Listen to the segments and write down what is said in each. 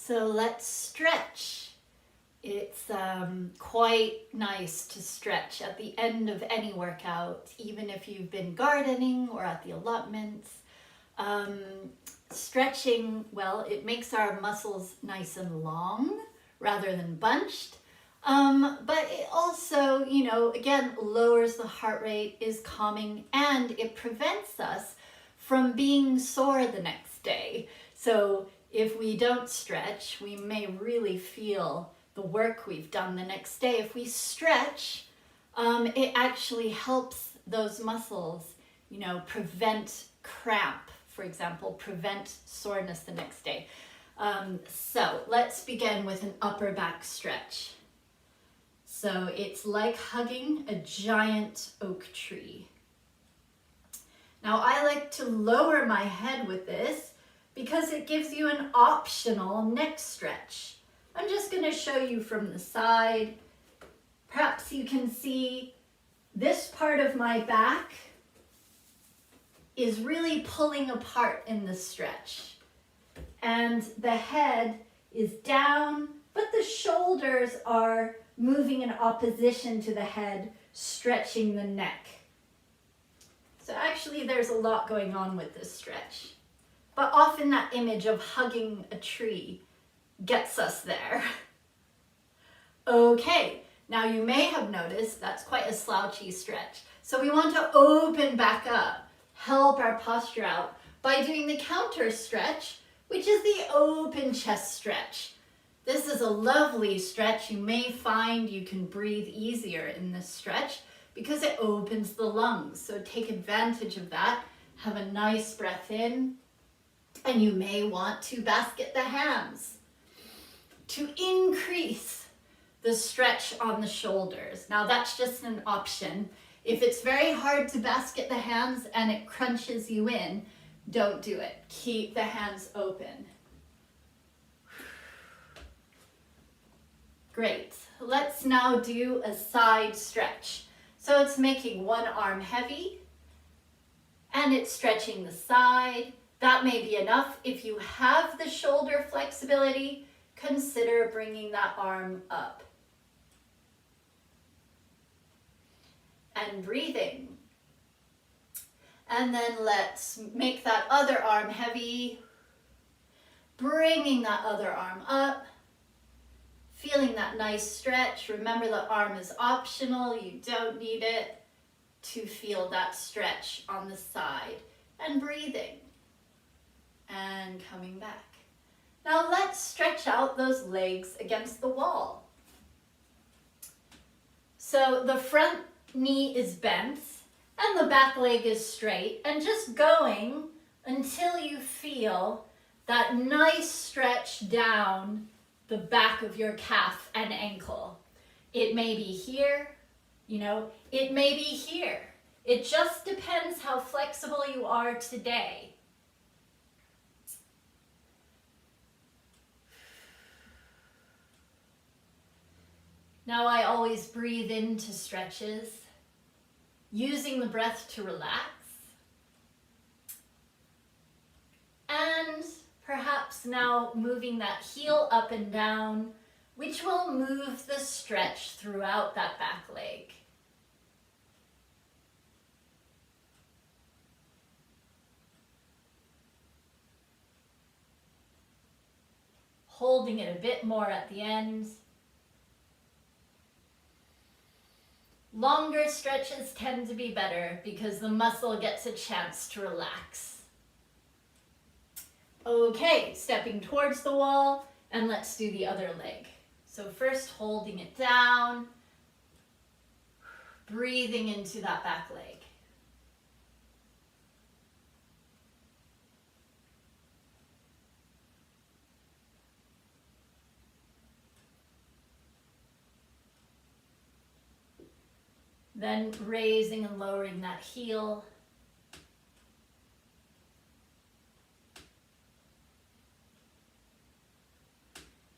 So let's stretch. It's quite nice to stretch at the end of any workout, even if you've been gardening or at the allotments. Stretching, well, it makes our muscles nice and long rather than bunched. But it also, again, lowers the heart rate, is calming, and it prevents us from being sore the next day. So if we don't stretch, we may really feel the work we've done the next day. If we stretch, it actually helps those muscles, prevent cramp, for example, prevent soreness the next day. So let's begin with an upper back stretch. So it's like hugging a giant oak tree. Now I like to lower my head with this because it gives you an optional neck stretch. I'm just going to show you from the side. Perhaps you can see this part of my back is really pulling apart in the stretch. And the head is down, but the shoulders are moving in opposition to the head, stretching the neck. So actually there's a lot going on with this stretch. But often that image of hugging a tree gets us there. Okay, now you may have noticed that's quite a slouchy stretch. So we want to open back up, help our posture out by doing the counter stretch, which is the open chest stretch. This is a lovely stretch. You may find you can breathe easier in this stretch because it opens the lungs. So take advantage of that. Have a nice breath in. And you may want to basket the hands to increase the stretch on the shoulders. Now that's just an option. If it's very hard to basket the hands and it crunches you in, don't do it. Keep the hands open. Great. Let's now do a side stretch. So it's making one arm heavy and it's stretching the side. That may be enough. If you have the shoulder flexibility, consider bringing that arm up. And breathing. And then let's make that other arm heavy. Bringing that other arm up. Feeling that nice stretch. Remember, the arm is optional. You don't need it to feel that stretch on the side. And breathing. And coming back. Now let's stretch out those legs against the wall. So the front knee is bent and the back leg is straight, and just going until you feel that nice stretch down the back of your calf and ankle. It may be here, it may be here. It just depends how flexible you are today. Now I always breathe into stretches, using the breath to relax. And perhaps now moving that heel up and down, which will move the stretch throughout that back leg. Holding it a bit more at the end. Longer stretches tend to be better because the muscle gets a chance to relax. Okay, stepping towards the wall, and let's do the other leg. So first holding it down, breathing into that back leg. Then raising and lowering that heel.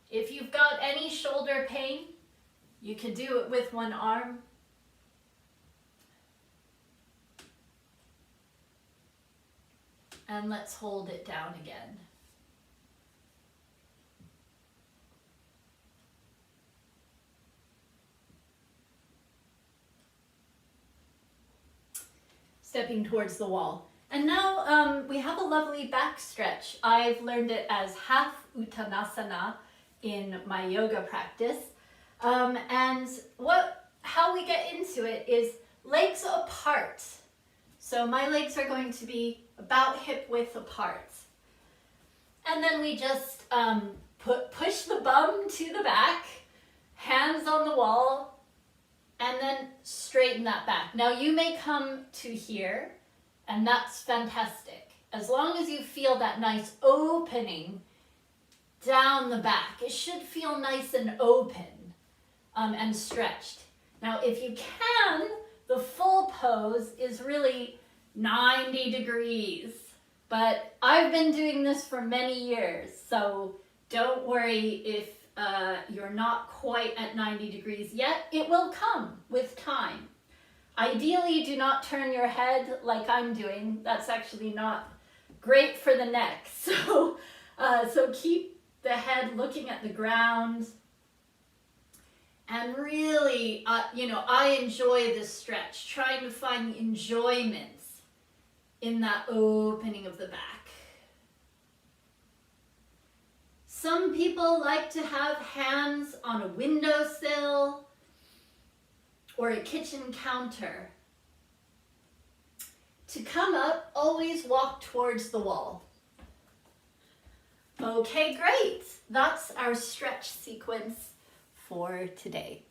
If you've got any shoulder pain, you can do it with one arm. And let's hold it down again. stepping towards the wall. And now we have a lovely back stretch. I've learned it as half Uttanasana in my yoga practice. And how we get into it is legs apart. So my legs are going to be about hip width apart. And then we just push the bum to the back, hands on the wall, and then straighten that back. Now you may come to here, and that's fantastic. As long as you feel that nice opening down the back, it should feel nice and open and stretched. Now if you can, the full pose is really 90 degrees, but I've been doing this for many years, so don't worry if you're not quite at 90 degrees yet. It will come with time. Ideally, do not turn your head like I'm doing. That's actually not great for the neck. So keep the head looking at the ground. And really, I enjoy this stretch, trying to find the enjoyment in that opening of the back. Some people like to have hands on a windowsill or a kitchen counter. To come up, always walk towards the wall. Okay, great. That's our stretch sequence for today.